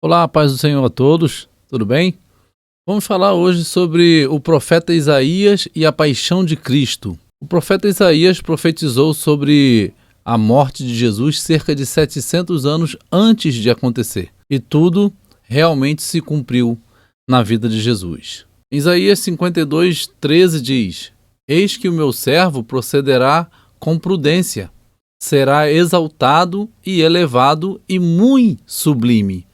Olá, paz do Senhor a todos, tudo bem? Vamos falar hoje sobre o profeta Isaías e a paixão de Cristo. O profeta Isaías profetizou sobre a morte de Jesus cerca de 700 anos antes de acontecer. E tudo realmente se cumpriu na vida de Jesus. Isaías 52:13 diz: Eis que o meu servo procederá com prudência, será exaltado e elevado e muito sublime.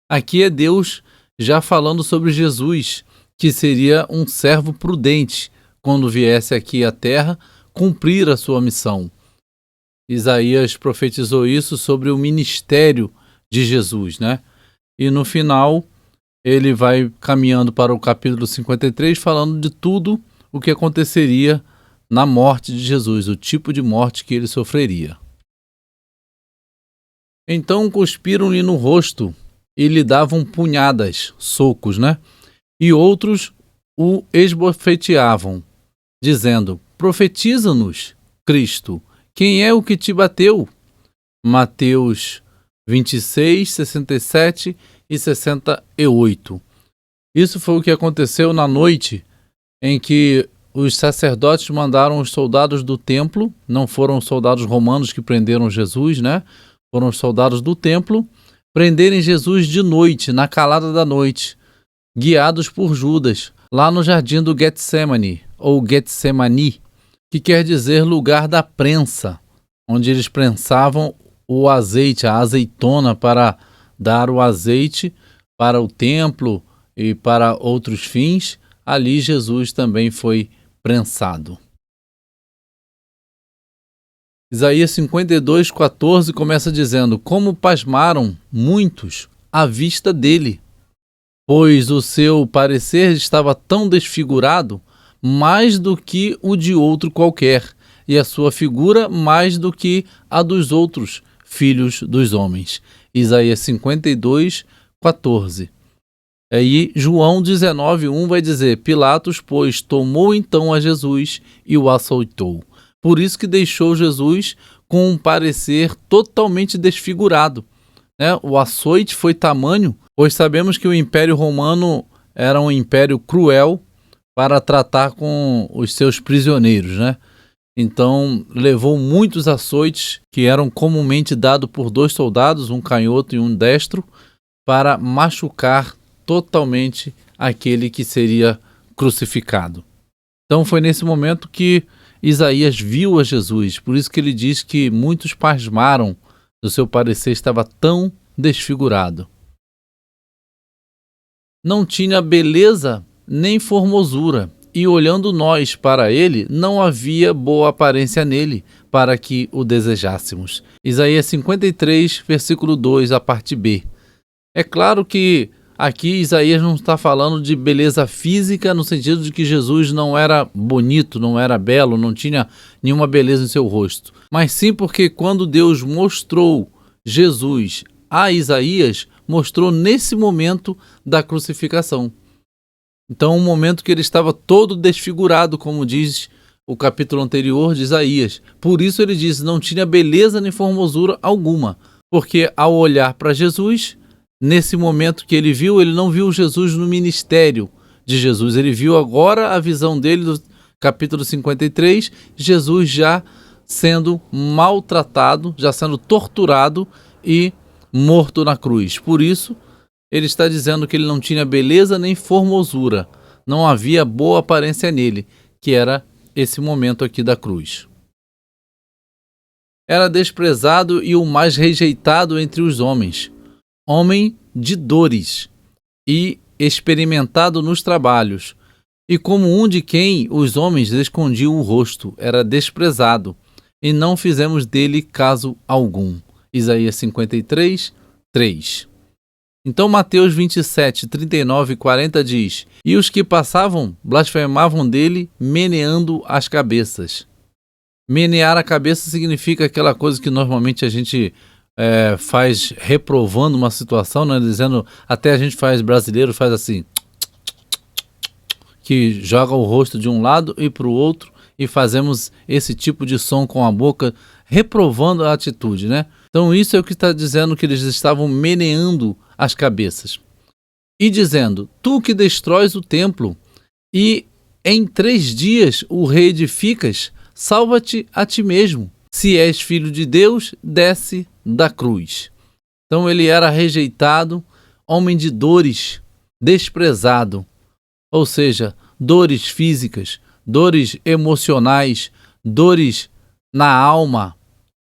Aqui é Deus já falando sobre Jesus, que seria um servo prudente quando viesse aqui à terra cumprir a sua missão. Isaías profetizou isso sobre o ministério de Jesus, né? E no final, ele vai caminhando para o capítulo 53, falando de tudo o que aconteceria na morte de Jesus, o tipo de morte que ele sofreria. Então cuspiram-lhe no rosto e lhe davam punhadas, socos, né? E outros o esbofeteavam, dizendo: Profetiza-nos, Cristo, quem é o que te bateu? Mateus 26, 67 e 68. Isso foi o que aconteceu na noite em que os sacerdotes mandaram os soldados do templo, não foram os soldados romanos que prenderam Jesus, né? Foram os soldados do templo, prenderem Jesus de noite, na calada da noite, guiados por Judas, lá no jardim do Getsemane, ou Getsemani, que quer dizer lugar da prensa, onde eles prensavam o azeite, a azeitona, para dar o azeite para o templo e para outros fins. Ali Jesus também foi prensado. Isaías 52:14 começa dizendo: Como pasmaram muitos à vista dele, pois o seu parecer estava tão desfigurado, mais do que o de outro qualquer, e a sua figura mais do que a dos outros filhos dos homens. Isaías 52:14. Aí João 19:1 vai dizer: Pilatos, pois, tomou então a Jesus e o açoitou. Por isso que deixou Jesus com um parecer totalmente desfigurado, né? O açoite foi tamanho, pois sabemos que o Império Romano era um império cruel para tratar com os seus prisioneiros, né? Então levou muitos açoites, que eram comumente dados por 2 soldados, um canhoto e um destro, para machucar totalmente aquele que seria crucificado. Então foi nesse momento que Isaías viu a Jesus, por isso que ele diz que muitos pasmaram, o seu parecer estava tão desfigurado. Não tinha beleza nem formosura, e olhando nós para ele, não havia boa aparência nele, para que o desejássemos. Isaías 53, versículo 2, a parte B. É claro que aqui Isaías não está falando de beleza física no sentido de que Jesus não era bonito, não era belo, não tinha nenhuma beleza em seu rosto. Mas sim porque quando Deus mostrou Jesus a Isaías, mostrou nesse momento da crucificação. Então um momento que ele estava todo desfigurado, como diz o capítulo anterior de Isaías. Por isso ele diz: não tinha beleza nem formosura alguma. Porque ao olhar para Jesus, nesse momento que ele viu, ele não viu Jesus no ministério de Jesus. Ele viu agora a visão dele do capítulo 53, Jesus já sendo maltratado, já sendo torturado e morto na cruz. Por isso, ele está dizendo que ele não tinha beleza nem formosura. Não havia boa aparência nele, que era esse momento aqui da cruz. Era desprezado e o mais rejeitado entre os homens, homem de dores e experimentado nos trabalhos, e como um de quem os homens escondiam o rosto, era desprezado, e não fizemos dele caso algum. Isaías 53, 3. Então Mateus 27, 39 e 40 diz: E os que passavam blasfemavam dele, meneando as cabeças. Menear a cabeça significa aquela coisa que normalmente a gente faz reprovando uma situação, né? Dizendo, até a gente brasileiro faz assim, que joga o rosto de um lado e para o outro, e fazemos esse tipo de som com a boca, reprovando a atitude, né? Então isso é o que está dizendo, que eles estavam meneando as cabeças. E dizendo: Tu que destróis o templo e em 3 dias o reedificas, salva-te a ti mesmo. Se és filho de Deus, desce da cruz. Então ele era rejeitado, homem de dores, desprezado, ou seja, dores físicas, dores emocionais, dores na alma,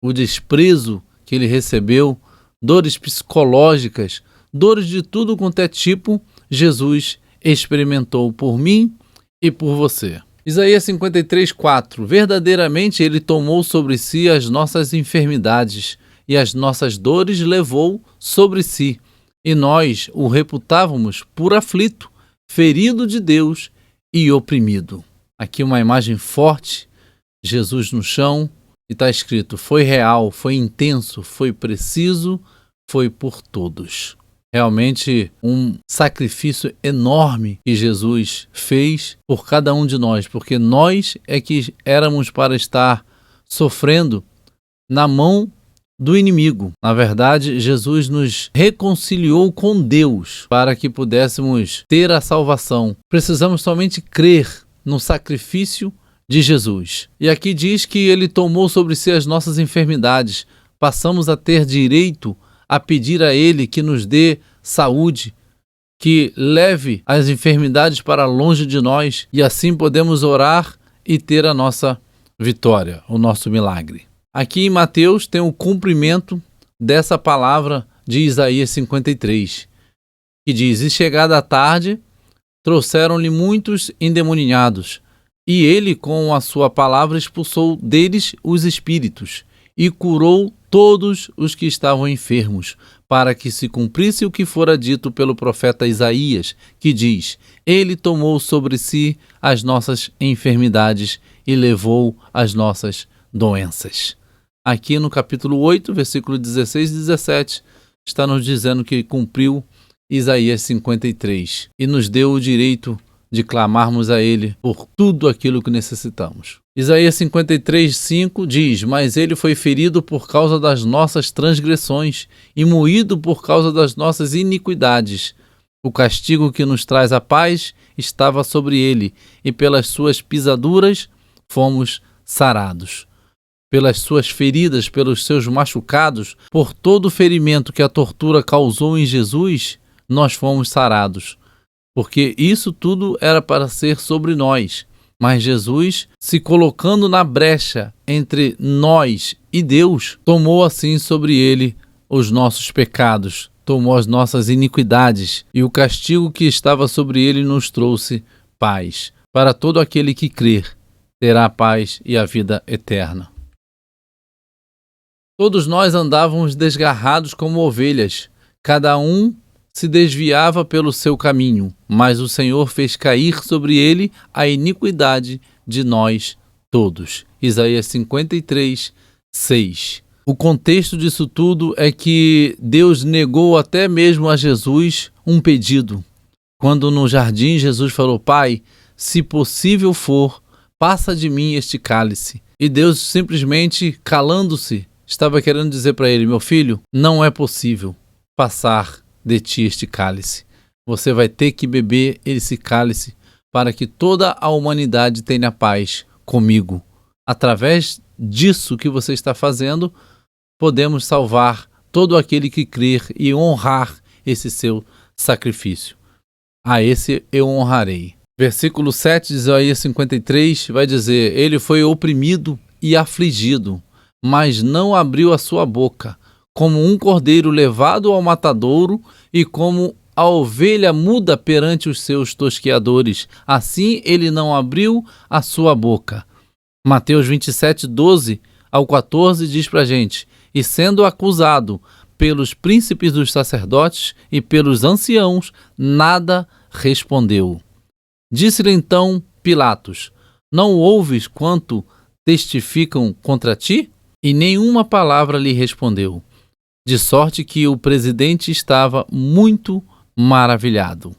o desprezo que ele recebeu, dores psicológicas, dores de tudo quanto é tipo, Jesus experimentou por mim e por você. Isaías 53:4. Verdadeiramente ele tomou sobre si as nossas enfermidades e as nossas dores levou sobre si, e nós o reputávamos por aflito, ferido de Deus e oprimido. Aqui uma imagem forte, Jesus no chão, e está escrito: foi real, foi intenso, foi preciso, foi por todos. Realmente um sacrifício enorme que Jesus fez por cada um de nós, porque nós é que éramos para estar sofrendo na mão do inimigo. Na verdade, Jesus nos reconciliou com Deus para que pudéssemos ter a salvação. Precisamos somente crer no sacrifício de Jesus. E aqui diz que ele tomou sobre si as nossas enfermidades. Passamos a ter direito a pedir a ele que nos dê saúde, que leve as enfermidades para longe de nós, e assim podemos orar e ter a nossa vitória, o nosso milagre. Aqui em Mateus tem o cumprimento dessa palavra de Isaías 53, que diz: E chegada a tarde, trouxeram-lhe muitos endemoninhados, e ele com a sua palavra expulsou deles os espíritos, e curou todos os que estavam enfermos, para que se cumprisse o que fora dito pelo profeta Isaías, que diz: Ele tomou sobre si as nossas enfermidades e levou as nossas doenças. Aqui no capítulo 8, versículo 16 e 17, está nos dizendo que cumpriu Isaías 53 e nos deu o direito de clamarmos a Ele por tudo aquilo que necessitamos. Isaías 53:5 diz: Mas Ele foi ferido por causa das nossas transgressões e moído por causa das nossas iniquidades. O castigo que nos traz a paz estava sobre Ele, e pelas suas pisaduras fomos sarados. Pelas suas feridas, pelos seus machucados, por todo o ferimento que a tortura causou em Jesus, nós fomos sarados. Porque isso tudo era para ser sobre nós. Mas Jesus, se colocando na brecha entre nós e Deus, tomou assim sobre ele os nossos pecados, tomou as nossas iniquidades, e o castigo que estava sobre ele nos trouxe paz. Para todo aquele que crer, terá a paz e a vida eterna. Todos nós andávamos desgarrados como ovelhas, cada um se desviava pelo seu caminho, mas o Senhor fez cair sobre ele a iniquidade de nós todos. Isaías 53:6. O contexto disso tudo é que Deus negou até mesmo a Jesus um pedido. Quando no jardim Jesus falou: Pai, se possível for, passa de mim este cálice. E Deus simplesmente, calando-se, estava querendo dizer para ele: meu filho, não é possível passar de ti este cálice. Você vai ter que beber esse cálice para que toda a humanidade tenha paz comigo. Através disso que você está fazendo, podemos salvar todo aquele que crer e honrar esse seu sacrifício. A esse eu honrarei. Versículo 7 de Isaías 53 vai dizer: Ele foi oprimido e afligido, mas não abriu a sua boca, como um cordeiro levado ao matadouro e como a ovelha muda perante os seus tosqueadores, assim ele não abriu a sua boca. Mateus 27:12 ao 14 diz pra gente: E sendo acusado pelos príncipes dos sacerdotes e pelos anciãos, nada respondeu. Disse-lhe então Pilatos: Não ouves quanto testificam contra ti? E nenhuma palavra lhe respondeu. De sorte que o presidente estava muito maravilhado.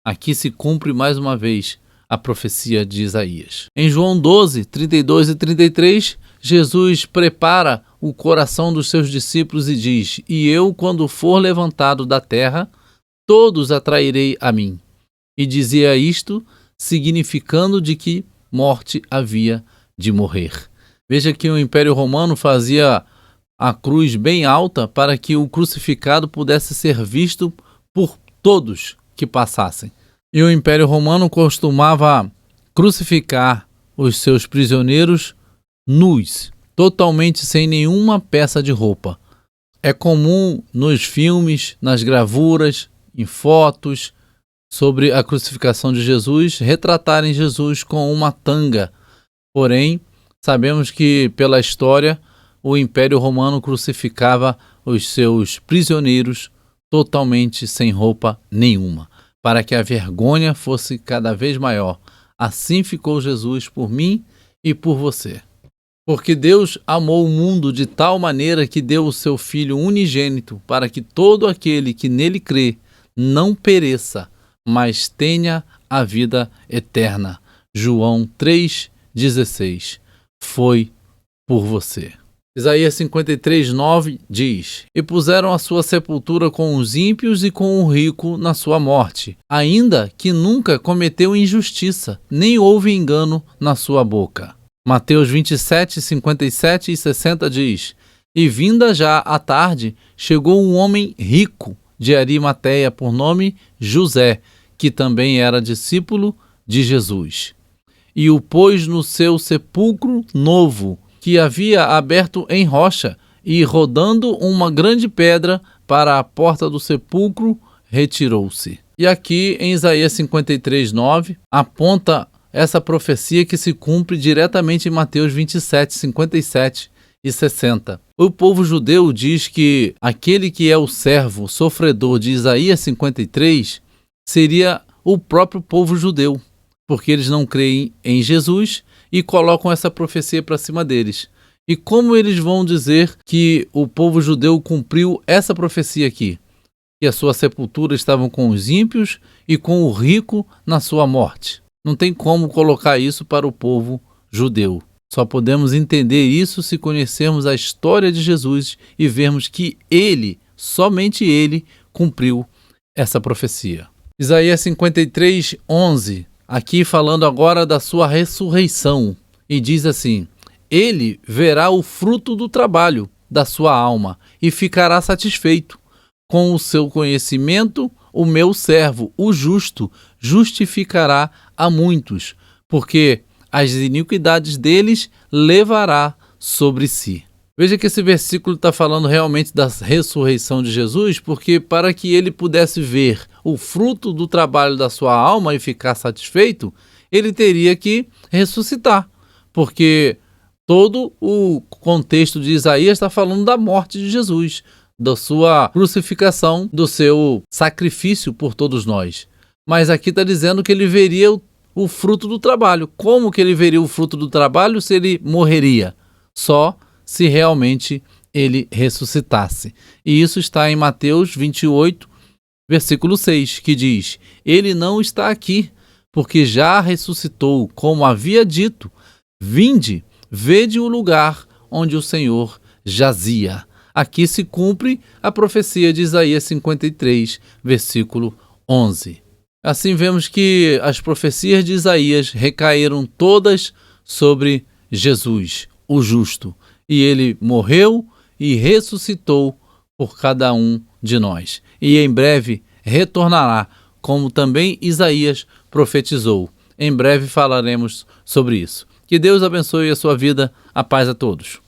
Aqui se cumpre mais uma vez a profecia de Isaías. Em João 12, 32 e 33, Jesus prepara o coração dos seus discípulos e diz: "E eu, quando for levantado da terra, todos atrairei a mim." E dizia isto, significando de que morte havia de morrer. Veja que o Império Romano fazia a cruz bem alta para que o crucificado pudesse ser visto por todos que passassem. E o Império Romano costumava crucificar os seus prisioneiros nus, totalmente sem nenhuma peça de roupa. É comum nos filmes, nas gravuras, em fotos sobre a crucificação de Jesus, retratarem Jesus com uma tanga. Porém, sabemos que pela história o Império Romano crucificava os seus prisioneiros totalmente sem roupa nenhuma, para que a vergonha fosse cada vez maior. Assim ficou Jesus por mim e por você. Porque Deus amou o mundo de tal maneira que deu o seu Filho unigênito, para que todo aquele que nele crê não pereça, mas tenha a vida eterna. João 3,16. Foi por você. Isaías 53:9 diz: "E puseram a sua sepultura com os ímpios e com o rico na sua morte, ainda que nunca cometeu injustiça, nem houve engano na sua boca." Mateus 27:57 e 60 diz: "E vinda já a tarde, chegou um homem rico de Arimateia, por nome José, que também era discípulo de Jesus. E o pôs no seu sepulcro novo, que havia aberto em rocha, e rodando uma grande pedra para a porta do sepulcro, retirou-se." E aqui em Isaías 53:9 aponta essa profecia que se cumpre diretamente em Mateus 27:57 e 60. O povo judeu diz que aquele que é o servo sofredor de Isaías 53 seria o próprio povo judeu, porque eles não creem em Jesus e colocam essa profecia para cima deles. E como eles vão dizer que o povo judeu cumpriu essa profecia aqui? Que a sua sepultura estavam com os ímpios e com o rico na sua morte. Não tem como colocar isso para o povo judeu. Só podemos entender isso se conhecermos a história de Jesus e vermos que ele, somente ele, cumpriu essa profecia. Isaías 53:11, aqui falando agora da sua ressurreição, e diz assim: "Ele verá o fruto do trabalho da sua alma e ficará satisfeito. Com o seu conhecimento, o meu servo, o justo, justificará a muitos, porque as iniquidades deles levará sobre si." Veja que esse versículo está falando realmente da ressurreição de Jesus, porque para que ele pudesse ver o fruto do trabalho da sua alma e ficar satisfeito, ele teria que ressuscitar, porque todo o contexto de Isaías está falando da morte de Jesus, da sua crucificação, do seu sacrifício por todos nós. Mas aqui está dizendo que ele veria o fruto do trabalho. Como que ele veria o fruto do trabalho se ele morreria? Só se realmente ele ressuscitasse. E isso está em Mateus 28, versículo 6, que diz: "Ele não está aqui, porque já ressuscitou, como havia dito. Vinde, vede o lugar onde o Senhor jazia." Aqui se cumpre a profecia de Isaías 53, versículo 11. Assim vemos que as profecias de Isaías recaíram todas sobre Jesus, o justo, e ele morreu e ressuscitou por cada um de nós. E em breve retornará, como também Isaías profetizou. Em breve falaremos sobre isso. Que Deus abençoe a sua vida. A paz a todos.